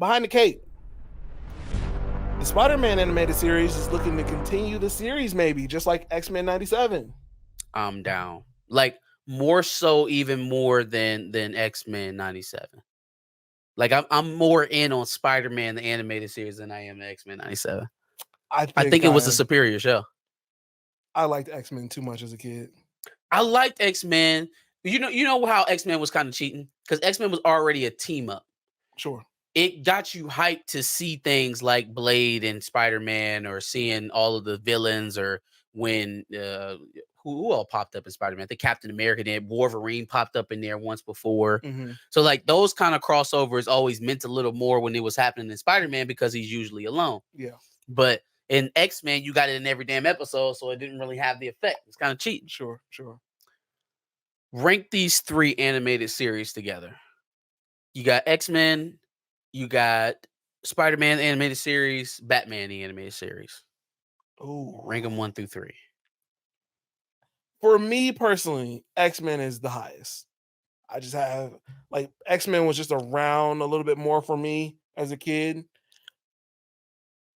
behind the cape. The Spider-Man animated series is looking to continue the series, maybe just like X-Men '97. I'm down. Like more so, even more than X-Men '97. Like I'm more in on Spider-Man the animated series than I am X-Men '97. I I think think it was a superior show. I liked X-Men too much as a kid. I liked X-Men. You know how X-Men was kind of cheating because X-Men was already a team up. Sure. It got you hyped to see things like Blade and Spider-Man, or seeing all of the villains, or when who all popped up in Spider-Man? I think Captain America did. Wolverine popped up in there once before. Mhm. So like those kind of crossovers always meant a little more when it was happening in Spider-Man because he's usually alone. Yeah. But in X-Men, you got it in every damn episode, so it didn't really have the effect. It's kind of cheating. Sure. Rank these 3 animated series together. You got X-Men, you got Spider-Man the animated series, Batman the animated series. Ooh. Rank them 1 through 3. For me personally, X-Men is the highest. I just have like X-Men was just around a little bit more for me as a kid.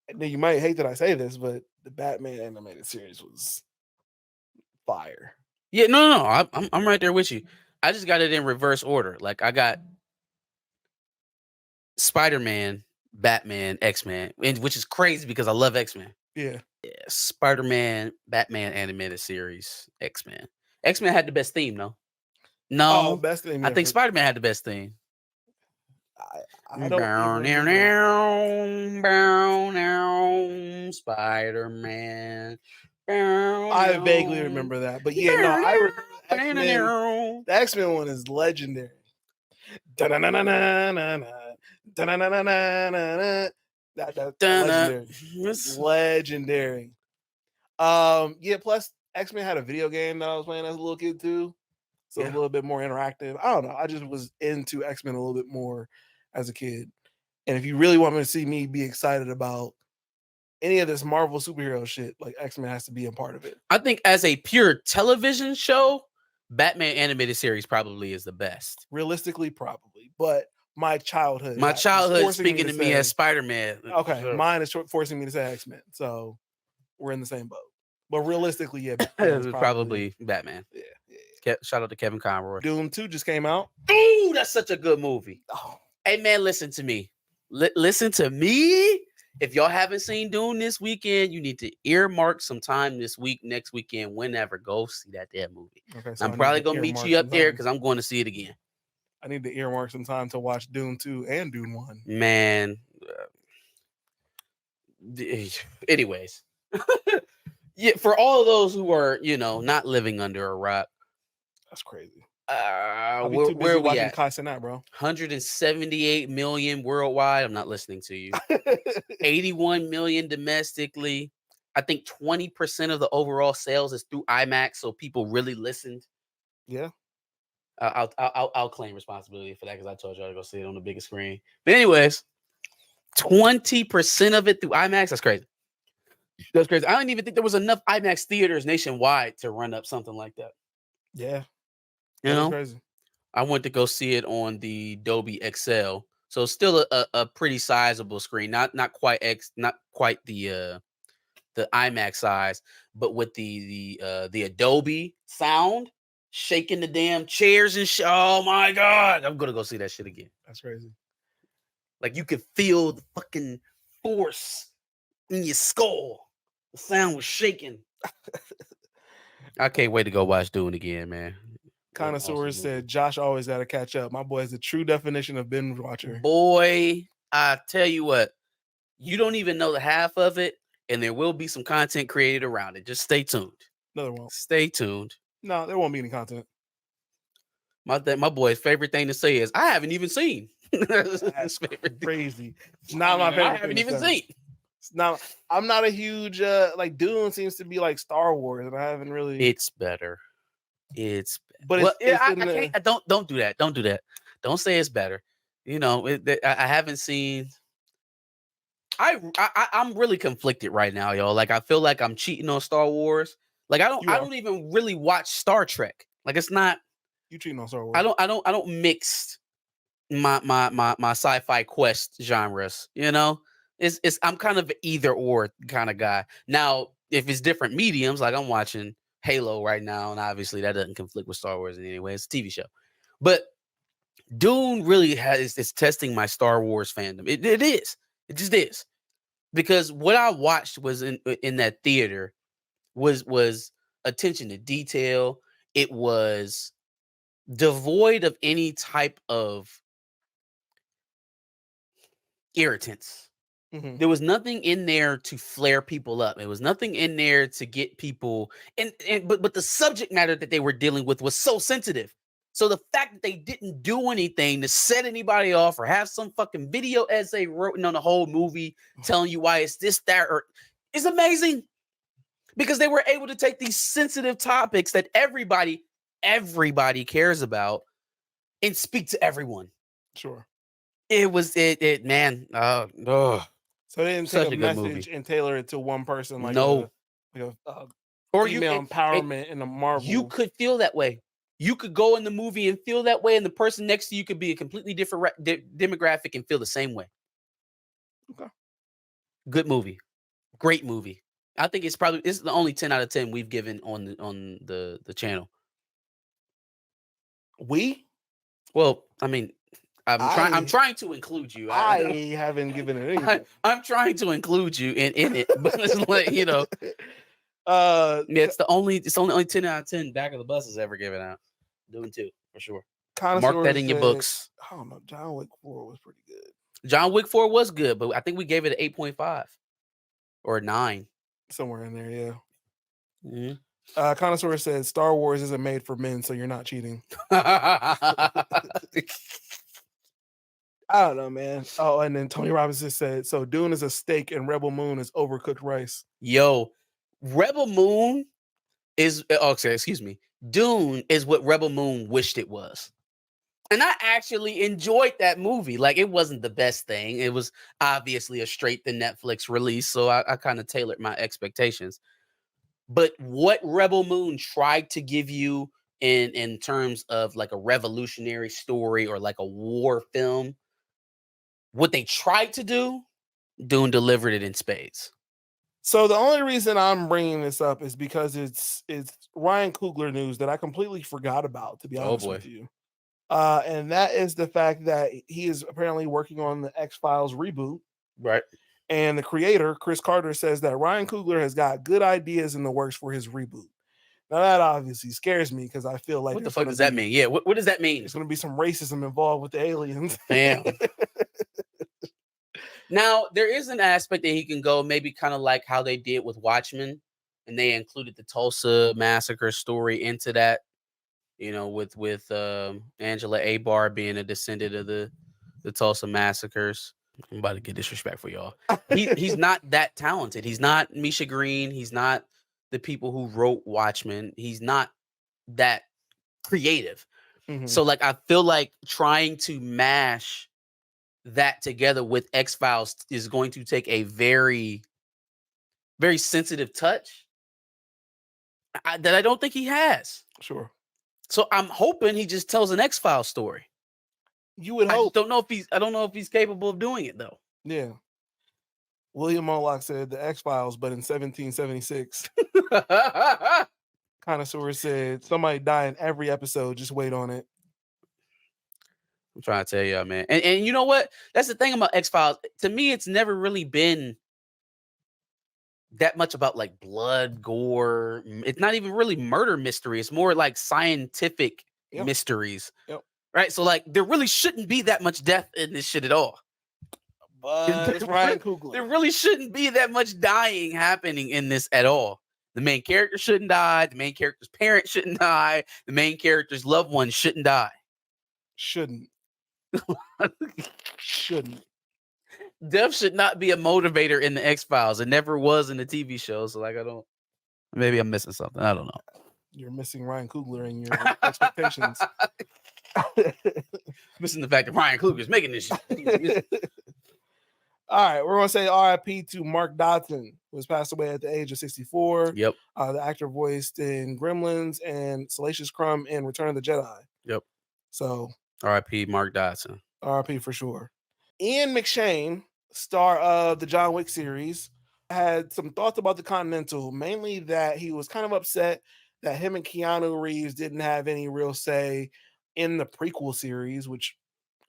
And then you might hate that I say this, but the Batman animated series was fire. Yeah, no. I'm right there with you. I just got it in reverse order. Like I got Spider-Man, Batman, X-Men, which is crazy because I love X-Men. Yeah. Spider-Man, Batman animated series, X-Men. X-Men had the best theme, though. Oh, No, best thing. I think Spider-Man had the best theme. I don't even Bow, Spider-Man. I vaguely remember that, but yeah, no, I remember X-Men. The X-Men one is legendary. That's legendary. Legendary. Yeah, plus X-Men had a video game that I was playing as a little kid too. So a little bit more interactive. I don't know. I just was into X-Men a little bit more as a kid. And if you really want me to see me be excited about any of this Marvel superhero shit, like X-Men has to be a part of it. I think as a pure television show, Batman animated series probably is the best. Realistically, probably. But my childhood speaking to me as Spider-Man. Okay, sure. Mine is forcing me to say X-Men. So we're in the same boat. But realistically, yeah, it's probably Batman. Yeah. Shout out to Kevin Conroy. Doom 2 just came out. Ooh, that's such a good movie. Oh. Hey man, listen to me. Listen to me. If y'all haven't seen Dune this weekend, you need to earmark some time this week, next weekend, whenever. Go see that damn movie. Okay, so I'm probably gonna meet you up there because I'm going to see it again. I need to earmark some time to watch Dune 2 and Dune 1. Man. Anyways. Yeah, for all of those who are, not living under a rock. That's crazy. Where are we at? That, bro. 178 million worldwide. I'm not listening to you. 81 million domestically. I think 20% of the overall sales is through IMAX, so people really listened. Yeah. I'll claim responsibility for that because I told y'all to go see it on the biggest screen. But anyways, 20% of it through IMAX. That's crazy. That's crazy. I don't even think there was enough IMAX theaters nationwide to run up something like that. Yeah. That's crazy. I went to go see it on the Dolby XL. So still a pretty sizable screen. Not quite the IMAX size, but with the Adobe sound, shaking the damn chairs and shit. Oh my god. I'm gonna go see that shit again. That's crazy. Like you could feel the fucking force in your skull. The sound was shaking. I can't wait to go watch Dune again, man. Connoisseur said Josh always got to catch up. My boy is the true definition of binge watcher. Boy, I tell you what, you don't even know the half of it, and there will be some content created around it. Just stay tuned. No, there won't. Stay tuned. No, there won't be any content. My boy's favorite thing to say is, "I haven't even seen." That's crazy. It's not my favorite. I haven't even seen. Now, I'm not a huge like Dune seems to be like Star Wars, and I haven't really. It's better. It's but well, it's I can't. Don't do that. Don't do that. Don't say it's better. I haven't seen. I'm really conflicted right now, y'all. Like I feel like I'm cheating on Star Wars. Like I don't even really watch Star Trek. Like it's not. You cheating on Star Wars? I don't mix my sci-fi quest genres. You know, it's I'm kind of an either or kind of guy. Now, if it's different mediums, like I'm watching Halo right now, and obviously that doesn't conflict with Star Wars in any way. It's a TV show, but Dune really has is testing my Star Wars fandom. It is. It just is. Because what I watched was in that theater was attention to detail. It was devoid of any type of irritants. Mhm. There was nothing in there to flare people up. There was nothing in there to get people but the subject matter that they were dealing with was so sensitive. So the fact that they didn't do anything to set anybody off or have some fucking video essay written on the whole movie telling you why it's this, that, or is amazing. Because they were able to take these sensitive topics that everybody cares about and speak to everyone. Sure. It was man. So they didn't Such take a a good message movie. and tailor it to one person, like No. Or female empowerment in a Marvel. you could feel that way. You could go in the movie and feel that way, and the person next to you could be a completely different demographic and feel the same way. Okay. Good movie. Great movie. I think it's the only 10 out of 10 we've given on the channel. Well, I mean, I'm trying to include you. I haven't given it anything. I'm trying to include you in it, but it's like, you know, yeah, it's only 10 out of 10 Back of the Bus has ever given out. Doing 2 for sure. Mark that in your books. I don't know. John Wick 4 was pretty good. John Wick 4 was good, but I think we gave it an 8.5 or a 9. Somewhere in there, yeah. Mm-hmm. Connoisseur says Star Wars isn't made for men, so you're not cheating. I don't know, man. Oh, and then Tony Robinson said, so Dune is a steak and Rebel Moon is overcooked rice. Yo, Rebel Moon is excuse me. Dune is what Rebel Moon wished it was. And I actually enjoyed that movie. Like, it wasn't the best thing. It was obviously a straight to Netflix release, so I kind of tailored my expectations. But what Rebel Moon tried to give you in terms of like a revolutionary story or like a war film, what they tried to do, Dune delivered it in spades. So the only reason I'm bringing this up is because it's Ryan Coogler news that I completely forgot about, to be honest with you. And that is the fact that he is apparently working on the X-Files reboot. Right. And the creator, Chris Carter, says that Ryan Coogler has got good ideas in the works for his reboot. Now, that obviously scares me because I feel like... What the fuck does that mean? Yeah, what does that mean? There's going to be some racism involved with the aliens. Damn. Now, there is an aspect that he can go maybe kind of like how they did with Watchmen, and they included the Tulsa Massacre story into that, you know, with Angela Abar being a descendant of the Tulsa Massacres. I'm about to get disrespectful, y'all. He's not that talented. He's not Misha Green. He's not the people who wrote Watchmen. He's not that creative. Mm-hmm. So, like, I feel like trying to mash that together with X-Files is going to take a very, very sensitive touch that I don't think he has. Sure. So I'm hoping he just tells an X-Files story. You would hope. I don't know if he's capable of doing it though. Yeah. William Moloch said the X-Files, but in 1776. Connoisseur said somebody died in every episode. Just wait on it. I'm trying to tell y'all, man. And you know what? That's the thing about X-Files. To me, it's never really been that much about like blood, gore. It's not even really murder mystery. It's more like scientific mysteries. Yep. Right? So like there really shouldn't be that much death in this shit at all. But it's Ryan Coogler. There really shouldn't be that much dying happening in this at all. The main character shouldn't die. The main character's parents shouldn't die. The main character's loved ones shouldn't die. Shouldn't. Death should not be a motivator in the X-Files. It never was in the TV show. So like, maybe I'm missing something. I don't know. You're missing Ryan Coogler in your expectations. Missing the fact that Ryan Coogler is making this shit. All right, we're going to say RIP to Mark Dodson, who has passed away at the age of 64. Yep. The actor voiced in Gremlins and Salacious Crumb in Return of the Jedi. Yep. So RIP Mark Dodson. RP for sure. Ian McShane, star of the John Wick series, had some thoughts about the Continental, mainly that he was kind of upset that him and Keanu Reeves didn't have any real say in the prequel series, which,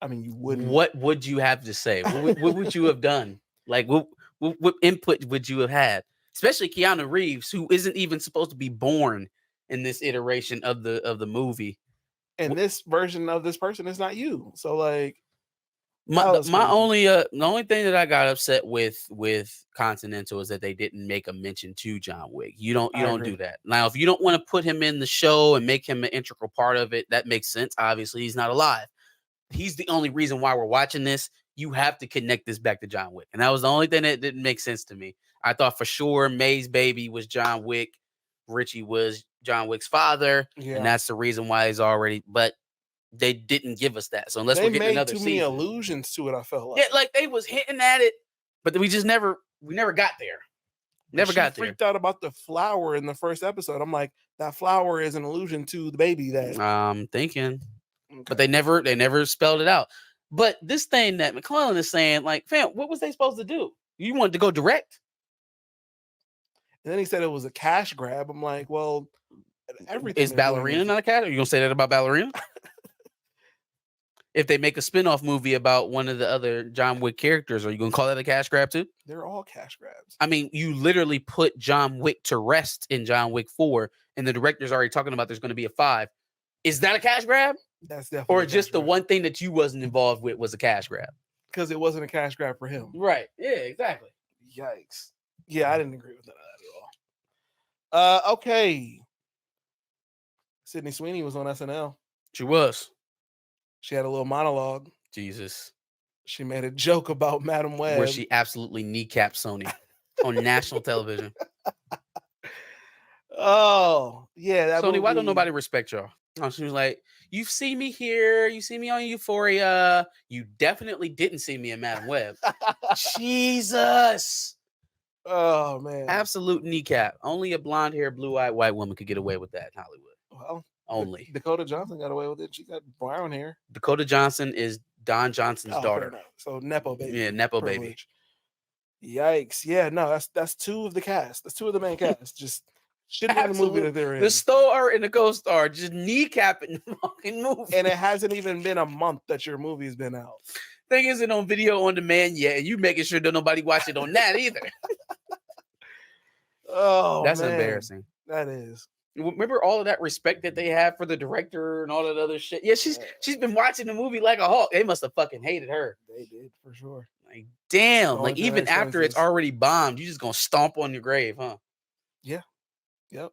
I mean, you wouldn't. What would you have to say? What would you have done? Like, what input would you have had? Especially Keanu Reeves, who isn't even supposed to be born in this iteration of the movie. And this version of this person is not you. So, like, the only thing that I got upset with Continental is that they didn't make a mention to John Wick. You don't do that. Now, if you don't want to put him in the show and make him an integral part of it, that makes sense. Obviously, he's not alive. He's the only reason why we're watching this. You have to connect this back to John Wick. And that was the only thing that didn't make sense to me. I thought for sure May's baby was John Wick. Richie was John Wick's father. Yeah. And that's the reason why he's already, but they didn't give us that. So unless we're getting another season. They made too many allusions to it, I felt like. Yeah, like they was hinting at it, but we never got there. Never got there. Freaked out about the flower in the first episode. I'm like, that flower is an allusion to the baby that I'm thinking. Okay. But they never spelled it out. But this thing that McClellan is saying, like, fam, what was they supposed to do? You wanted to go direct? And then he said it was a cash grab. I'm like, well, everything is Ballerina not a cash? Are you gonna say that about Ballerina? If they make a spinoff movie about one of the other John Wick characters, are you gonna call that a cash grab too? They're all cash grabs. I mean, you literally put John Wick to rest in John Wick 4, and the director's already talking about there's going to be a 5. Is that a cash grab? That's definitely. Or just the one thing that you wasn't involved with was a cash grab? Because it wasn't a cash grab for him. Right. Yeah, exactly. Yikes. Yeah, I didn't agree with that at all. Okay. Sydney Sweeney was on SNL. She was. She had a little monologue. Jesus. She made a joke about Madam Web. Where she absolutely kneecapped Sony on national television. Oh, yeah. That Sony, why don't nobody respect y'all? Oh, she was like, you see me here. You see me on Euphoria. You definitely didn't see me in Madam Web. Jesus. Oh, man. Absolute kneecap. Only a blonde-haired, blue-eyed white woman could get away with that in Hollywood. Well, only. Dakota Johnson got away with it. She got brown hair. Dakota Johnson is Don Johnson's daughter. So Nepo baby. Yeah, Nepo baby. Yikes. Yeah, no, that's two of the cast. That's two of the main cast. Just shit in the movie that they're in. The star and the co-star just kneecapping the fucking movie. And it hasn't even been a month that your movie's been out. Thing isn't on video on demand yet, and you making sure that nobody watch it on that either. Oh, that's man. Embarrassing. That is. Remember all of that respect that they have for the director and all that other shit? Yeah, she's been watching the movie like a hawk. They must have fucking hated her. They did, for sure. Like, damn. Like, even after it's already bombed, you just gonna stomp on your grave, huh? Yeah. Yep.